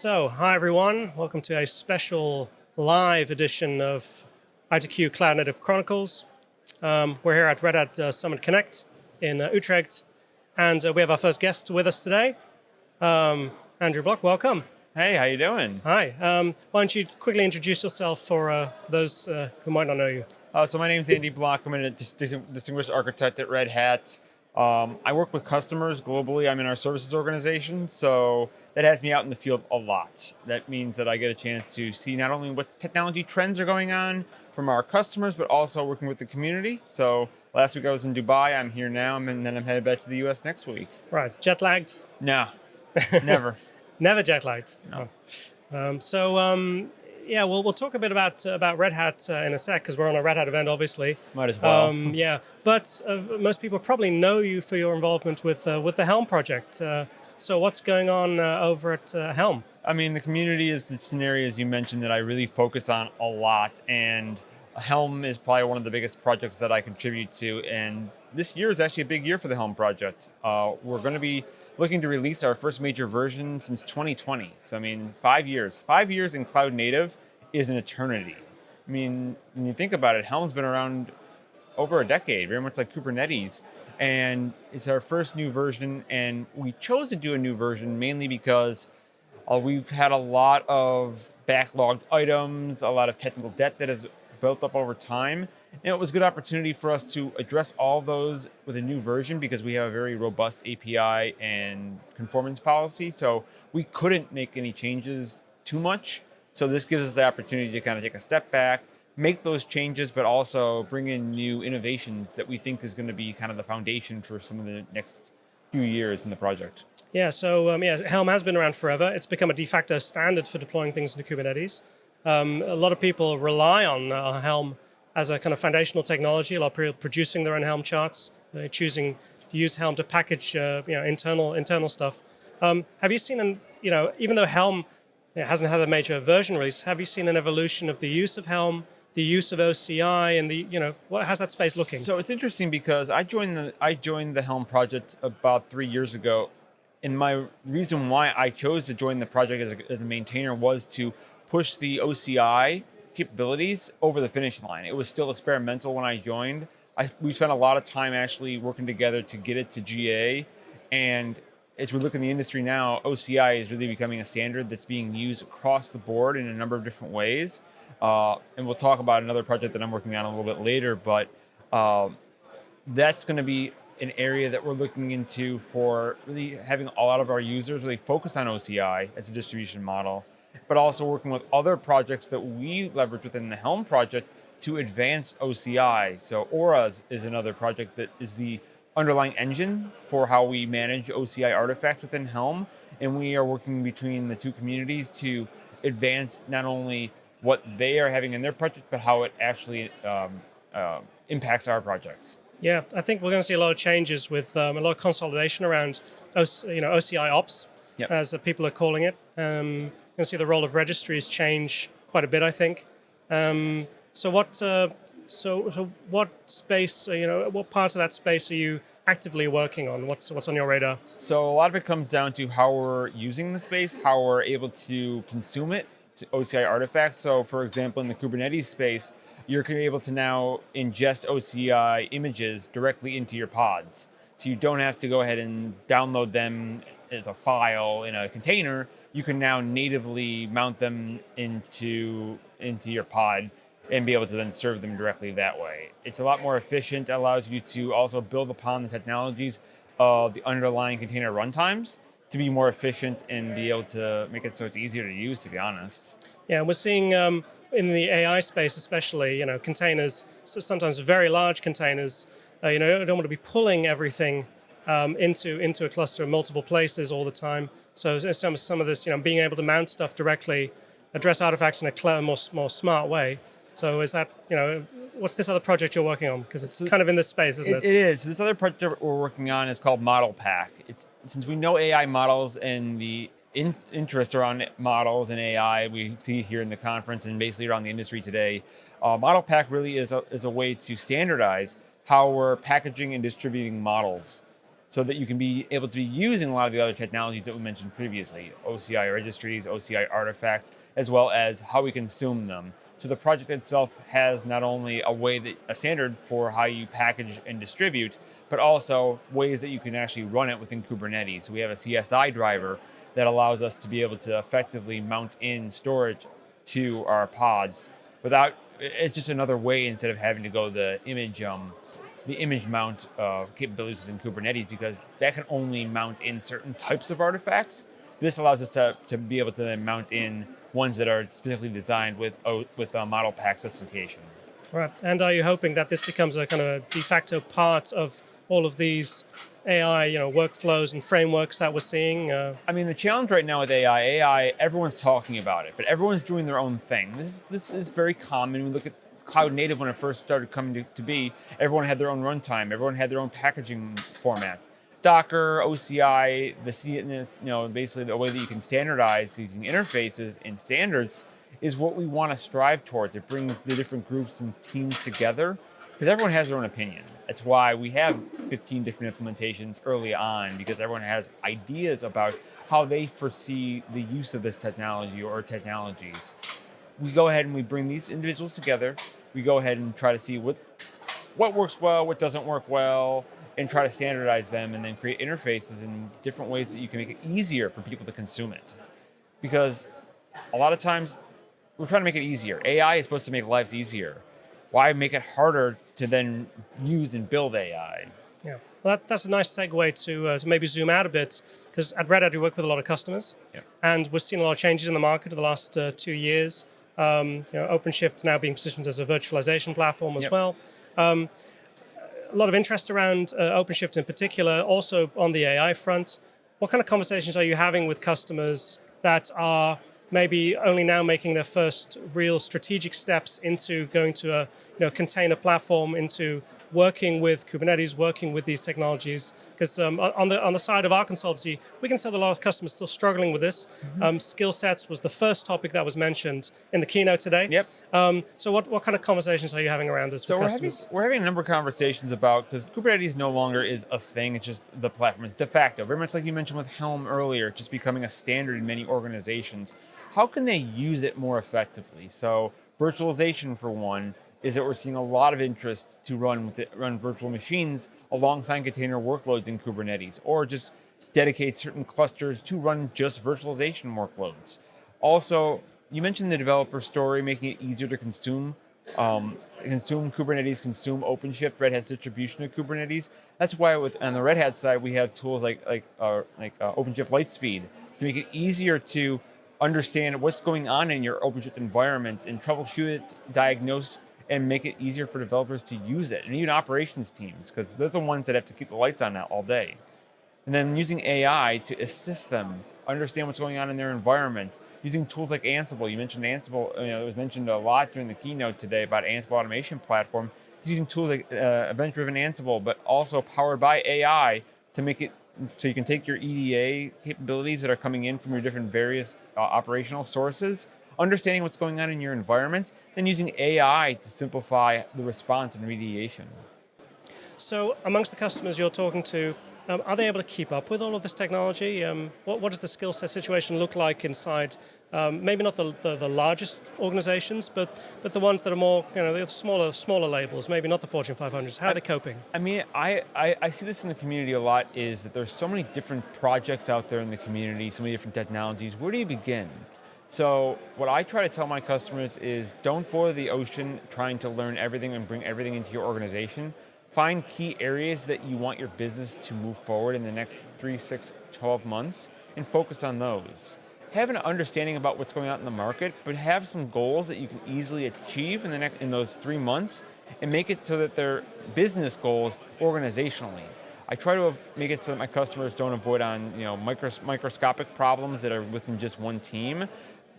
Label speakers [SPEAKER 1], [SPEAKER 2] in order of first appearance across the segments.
[SPEAKER 1] So, hi everyone. Welcome to a special live edition of ITQ Cloud Native Chronicles. We're here at Red Hat Summit Connect in Utrecht, and we have our first guest with us today, Andrew Block. Welcome.
[SPEAKER 2] Hey, how you doing?
[SPEAKER 1] Hi. Why don't you quickly introduce yourself for those who might not know you?
[SPEAKER 2] So my name's Andy Block. I'm a distinguished architect at Red Hat. I work with customers globally. I'm in our services organization, so that has me out in the field a lot. That means that I get a chance to see not only what technology trends are going on from our customers, but also working with the community. So last week I was in Dubai. I'm here now, and then I'm headed back to the US next week.
[SPEAKER 1] Right. Jet lagged?
[SPEAKER 2] No, never.
[SPEAKER 1] Never jet lagged.
[SPEAKER 2] No.
[SPEAKER 1] Yeah, we'll talk a bit about Red Hat in a sec because we're on a Red Hat event, obviously.
[SPEAKER 2] Might as well.
[SPEAKER 1] Yeah, but most people probably know you for your involvement with the Helm project. So what's going on over at Helm?
[SPEAKER 2] I mean, the community is just an area, as you mentioned, that I really focus on a lot, and Helm is probably one of the biggest projects that I contribute to, and this year is actually a big year for the Helm project. We're going to be looking to release our first major version since 2020. So, I mean, 5 years. 5 years in cloud native is an eternity. I mean, when you think about it, Helm's been around over a decade, very much like Kubernetes. And it's our first new version. And we chose to do a new version mainly because we've had a lot of backlogged items, a lot of technical debt that has built up over time. And it was a good opportunity for us to address all those with a new version because we have a very robust API and conformance policy. So we couldn't make any changes too much. So this gives us the opportunity to kind of take a step back, make those changes, but also bring in new innovations that we think is going to be kind of the foundation for some of the next few years in the project.
[SPEAKER 1] Yeah, so Helm has been around forever. It's become a de facto standard for deploying things into Kubernetes. A lot of people rely on Helm as a kind of foundational technology. A lot of people producing their own Helm charts, choosing to use Helm to package internal stuff. Have you seen even though Helm hasn't had a major version release, have you seen an evolution of the use of Helm, the use of OCI, and how's that space looking?
[SPEAKER 2] So it's interesting because I joined the Helm project about 3 years ago, and my reason why I chose to join the project as a maintainer was to push the OCI capabilities over the finish line. It was still experimental when I joined. We spent a lot of time actually working together to get it to GA, and as we look in the industry now, OCI is really becoming a standard that's being used across the board in a number of different ways. And we'll talk about another project that I'm working on a little bit later, but that's going to be an area that we're looking into for really having a lot of our users really focus on OCI as a distribution model, but also working with other projects that we leverage within the Helm project to advance OCI. So Auras is another project that is the underlying engine for how we manage OCI artifacts within Helm. And we are working between the two communities to advance not only what they are having in their project, but how it actually impacts our projects.
[SPEAKER 1] Yeah, I think we're going to see a lot of changes with a lot of consolidation around OCI ops,
[SPEAKER 2] Yep.
[SPEAKER 1] as people are calling it. You're going to see the role of registries change quite a bit, I think. So what space, what parts of that space are you actively working on? What's on your radar?
[SPEAKER 2] So a lot of it comes down to how we're using the space, how we're able to consume it, to OCI artifacts. So for example, in the Kubernetes space, you're able to now ingest OCI images directly into your pods. So you don't have to go ahead and download them as a file in a container. You can now natively mount them into your pod and be able to then serve them directly that way. It's a lot more efficient. It allows you to also build upon the technologies of the underlying container runtimes to be more efficient and be able to make it so it's easier to use, to be honest.
[SPEAKER 1] Yeah, we're seeing in the AI space especially, containers, so sometimes very large containers, you don't want to be pulling everything into a cluster in multiple places all the time. So some of this, being able to mount stuff directly, address artifacts in a more smart way. So is that, what's this other project you're working on? Because it's kind of in this space, isn't it?
[SPEAKER 2] It is. This other project we're working on is called ModelPack. Since we know AI models and the interest around models and AI we see here in the conference and basically around the industry today, ModelPack really is a way to standardize how we're packaging and distributing models. so that you can be able to be using a lot of the other technologies that we mentioned previously, OCI registries, OCI artifacts, as well as how we consume them. So the project itself has not only a standard for how you package and distribute, but also ways that you can actually run it within Kubernetes. We have a CSI driver that allows us to be able to effectively mount in storage to our pods without, it's just another way instead of having to go the image mount capabilities within Kubernetes, because that can only mount in certain types of artifacts. This allows us to be able to then mount in ones that are specifically designed with ModelPack specification.
[SPEAKER 1] Right. And are you hoping that this becomes a kind of a de facto part of all of these AI, workflows and frameworks that we're seeing?
[SPEAKER 2] I mean, the challenge right now with AI, everyone's talking about it, but everyone's doing their own thing. This is very common. We look at Cloud Native when it first started coming to be. Everyone had their own runtime. Everyone had their own packaging format. Docker, OCI, basically the way that you can standardize using interfaces and standards is what we want to strive towards. It brings the different groups and teams together because everyone has their own opinion. That's why we have 15 different implementations early on, because everyone has ideas about how they foresee the use of this technology or technologies. We go ahead and we bring these individuals together. We go ahead and try to see what works well, what doesn't work well, and try to standardize them and then create interfaces in different ways that you can make it easier for people to consume it. Because a lot of times we're trying to make it easier. AI is supposed to make lives easier. Why make it harder to then use and build AI?
[SPEAKER 1] Yeah, well, that's a nice segue to maybe zoom out a bit, because at Red Hat we work with a lot of customers, and we've seen a lot of changes in the market in the last 2 years. OpenShift's now being positioned as a virtualization platform as well. A lot of interest around OpenShift in particular, also on the AI front. What kind of conversations are you having with customers that are maybe only now making their first real strategic steps into going to a container platform, into working with Kubernetes, working with these technologies? Because on the side of our consultancy, we can see that a lot of customers still struggling with this. Skill sets was the first topic that was mentioned in the keynote today. So what kind of conversations are you having around this with customers?
[SPEAKER 2] We're having a number of conversations about, because Kubernetes no longer is a thing, it's just the platform. It's de facto, very much like you mentioned with Helm earlier, just becoming a standard in many organizations. How can they use it more effectively? So virtualization, for one, is that we're seeing a lot of interest to run virtual machines alongside container workloads in Kubernetes, or just dedicate certain clusters to run just virtualization workloads. Also, you mentioned the developer story, making it easier to consume Kubernetes, consume OpenShift, Red Hat's distribution of Kubernetes. That's why on the Red Hat side, we have tools like OpenShift Lightspeed to make it easier to understand what's going on in your OpenShift environment and troubleshoot it, diagnose, and make it easier for developers to use it, and even operations teams, because they're the ones that have to keep the lights on all day. And then using AI to assist them understand what's going on in their environment, using tools like Ansible. You mentioned Ansible, it was mentioned a lot during the keynote today about Ansible automation platform, using tools like event-driven Ansible, but also powered by AI to make it so you can take your EDA capabilities that are coming in from your different various operational sources, understanding what's going on in your environments, then using AI to simplify the response and remediation.
[SPEAKER 1] So amongst the customers you're talking to, are they able to keep up with all of this technology? What does the skill set situation look like inside, maybe not the largest organizations, but the ones that are more, the smaller labels, maybe not the Fortune 500s? How are they coping?
[SPEAKER 2] I mean, I see this in the community a lot, is that there's so many different projects out there in the community, so many different technologies. Where do you begin? So what I try to tell my customers is, don't boil the ocean trying to learn everything and bring everything into your organization. Find key areas that you want your business to move forward in the next 3, 6, 12 months and focus on those. Have an understanding about what's going on in the market, but have some goals that you can easily achieve in those 3 months, and make it so that they're business goals organizationally. I try to make it so that my customers don't avoid on microscopic problems that are within just one team.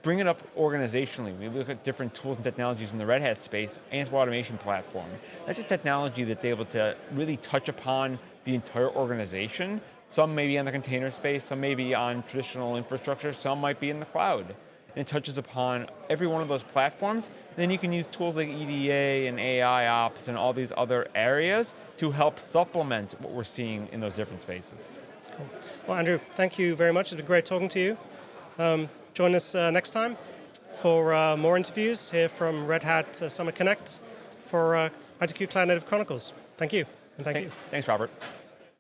[SPEAKER 2] Bring it up organizationally. We look at different tools and technologies in the Red Hat space. Ansible automation platform. That's a technology that's able to really touch upon the entire organization. Some may be on the container space, some may be on traditional infrastructure, some might be in the cloud. and it touches upon every one of those platforms. Then you can use tools like EDA and AI ops and all these other areas to help supplement what we're seeing in those different spaces.
[SPEAKER 1] Cool. Well, Andrew, thank you very much. It's been great talking to you. Join us next time for more interviews here from Red Hat Summer Connect for ITQ Cloud Native Chronicles. Thank you, and thank you.
[SPEAKER 2] Thanks, Robert.